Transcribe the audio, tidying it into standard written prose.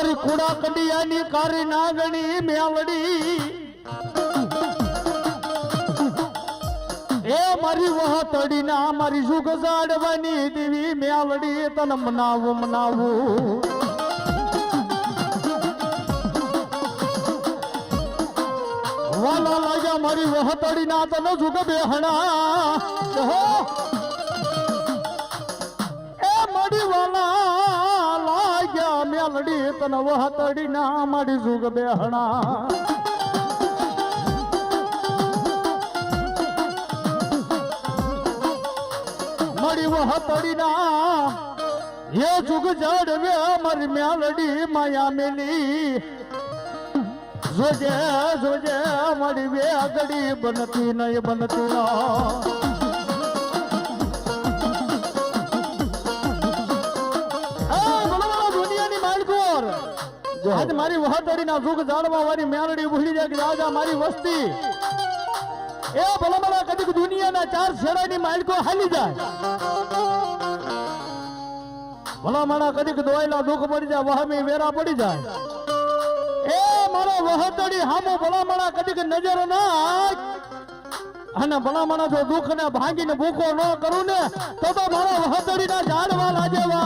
મારી કુડા કંડિયાની કારી નાગણી મેલડી એ મારી વહતડી ના મારી સુખ જાડવાની દેવી મેલડી તને મનાવું મનાવું વાલા લાગ્યા મારી વહતડી ના તને સુખ બેહણા એ મારી વાલા લાગ્યા મેલડી તને વહતડી ના મારી સુખ બેહણા મારી વહતડી ના એ જુગ જડવે મારી મેલડી માયા મેલી જોજે જોજે મારી વેગડી બનતી નહીં બનતી દુનિયાની માલકોર આજ મારી વહતડી ના જુગ જાડવા વાળી મેલડી ભૂલી જાય કે રાજા મારી વસ્તી એ ભલામણા કદીક દુનિયાના 4 શેરાની માલકો હાલી જાય ભલામણા કદીક દોયલા દુઃખ પડી જાય વહમી વેરા પડી જાય એ મારો વહતડી હામો ભલામણા કદીક નજર નાખ અને ભલામણા જો દુઃખ ને ભાંગીને ભૂખો ન કરું ને તો મારો વહતડી ના ઝાડવા લાજેવા